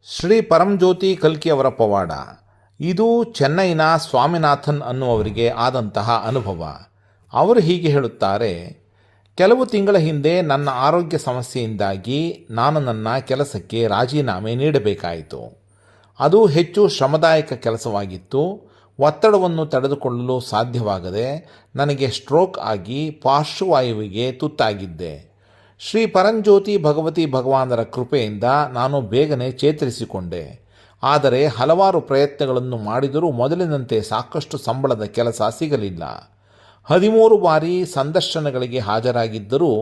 ಶ್ರೀ ಪರಂಜ್ಯೋತಿ ಕಲ್ಕಿಯವರ ಪವಾಡ. ಇದು ಚೆನ್ನೈನ ಸ್ವಾಮಿನಾಥನ್ ಅನ್ನುವವರಿಗೆ ಆದಂತಹ ಅನುಭವ. ಅವರು ಹೀಗೆ ಹೇಳುತ್ತಾರೆ: ಕೆಲವು ತಿಂಗಳ ಹಿಂದೆ ನನ್ನ ಆರೋಗ್ಯ ಸಮಸ್ಯೆಯಿಂದಾಗಿ ನಾನು ನನ್ನ ಕೆಲಸಕ್ಕೆ ರಾಜೀನಾಮೆ ನೀಡಬೇಕಾಯಿತು. ಅದು ಹೆಚ್ಚು ಶ್ರಮದಾಯಕ ಕೆಲಸವಾಗಿತ್ತು. ಒತ್ತಡವನ್ನು ತಡೆದುಕೊಳ್ಳಲು ಸಾಧ್ಯವಾಗದೆ ನನಗೆ ಸ್ಟ್ರೋಕ್ ಆಗಿ ಪಾರ್ಶ್ವವಾಯುವಿಗೆ ತುತ್ತಾಗಿದ್ದೆ. ಶ್ರೀ ಪರಂಜ್ಯೋತಿ ಭಗವತಿ ಭಗವಾನರ ಕೃಪೆಯಿಂದ ನಾನು ಬೇಗನೆ ಚೇತರಿಸಿಕೊಂಡೆ. ಆದರೆ ಹಲವಾರು ಪ್ರಯತ್ನಗಳನ್ನು ಮಾಡಿದರೂ ಮೊದಲಿನಂತೆ ಸಾಕಷ್ಟು ಸಂಬಳದ ಕೆಲಸ ಸಿಗಲಿಲ್ಲ. 13 ಬಾರಿ ಸಂದರ್ಶನಗಳಿಗೆ ಹಾಜರಾಗಿದ್ದರೂ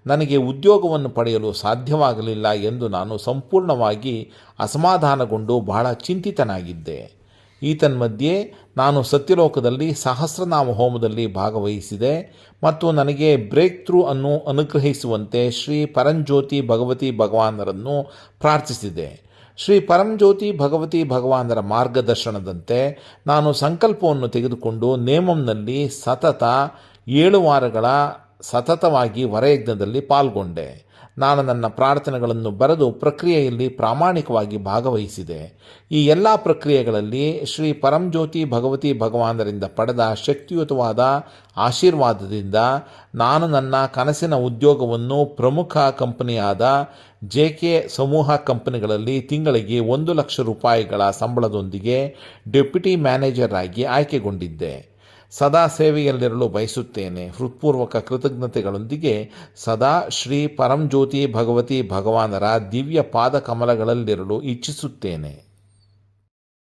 ನನಗೆ ಉದ್ಯೋಗವನ್ನು ಪಡೆಯಲು ಸಾಧ್ಯವಾಗಲಿಲ್ಲ ಎಂದು ನಾನು ಸಂಪೂರ್ಣವಾಗಿ ಅಸಮಾಧಾನಗೊಂಡು ಬಹಳ ಚಿಂತಿತನಾಗಿದ್ದೆ. ಈತನ್ಮಧ್ಯೆ ನಾನು ಸತ್ಯಲೋಕದಲ್ಲಿ ಸಹಸ್ರನಾಮ ಹೋಮದಲ್ಲಿ ಭಾಗವಹಿಸಿದೆ ಮತ್ತು ನನಗೆ ಬ್ರೇಕ್ ಥ್ರೂ ಅನ್ನು ಅನುಗ್ರಹಿಸುವಂತೆ ಶ್ರೀ ಪರಂಜ್ಯೋತಿ ಭಗವತಿ ಭಗವಾನರನ್ನು ಪ್ರಾರ್ಥಿಸಿದೆ. ಶ್ರೀ ಪರಂಜ್ಯೋತಿ ಭಗವತಿ ಭಗವಾನರ ಮಾರ್ಗದರ್ಶನದಂತೆ ನಾನು ಸಂಕಲ್ಪವನ್ನು ತೆಗೆದುಕೊಂಡು ನೇಮಂನಲ್ಲಿ ಸತತ 7 ವಾರಗಳ ಸತತವಾಗಿ ವರಯಜ್ಞದಲ್ಲಿ ಪಾಲ್ಗೊಂಡೆ. ನಾನು ನನ್ನ ಪ್ರಾರ್ಥನೆಗಳನ್ನು ಬರೆದು ಪ್ರಕ್ರಿಯೆಯಲ್ಲಿ ಪ್ರಾಮಾಣಿಕವಾಗಿ ಭಾಗವಹಿಸಿದೆ. ಈ ಎಲ್ಲ ಪ್ರಕ್ರಿಯೆಗಳಲ್ಲಿ ಶ್ರೀ ಪರಂಜ್ಯೋತಿ ಭಗವತಿ ಭಗವಾನರಿಂದ ಪಡೆದ ಶಕ್ತಿಯುತವಾದ ಆಶೀರ್ವಾದದಿಂದ ನಾನು ನನ್ನ ಕನಸಿನ ಉದ್ಯೋಗವನ್ನು ಪ್ರಮುಖ ಕಂಪನಿಯಾದ JK ಸಮೂಹ ಕಂಪನಿಗಳಲ್ಲಿ ತಿಂಗಳಿಗೆ 1 ಲಕ್ಷ ರೂಪಾಯಿಗಳ ಸಂಬಳದೊಂದಿಗೆ ಡೆಪ್ಯೂಟಿ ಮ್ಯಾನೇಜರ್ ಆಗಿ ಆಯ್ಕೆಗೊಂಡಿದ್ದೆ. ಸದಾ ಸೇವೆಯಲ್ಲಿರಲು ಬಯಸುತ್ತೇನೆ. ಹೃತ್ಪೂರ್ವಕ ಕೃತಜ್ಞತೆಗಳೊಂದಿಗೆ ಸದಾ ಶ್ರೀ ಪರಂಜ್ಯೋತಿ ಭಗವತಿ ಭಗವಾನರ ದಿವ್ಯ ಪಾದ ಕಮಲಗಳಲ್ಲಿರಲು ಇಚ್ಛಿಸುತ್ತೇನೆ.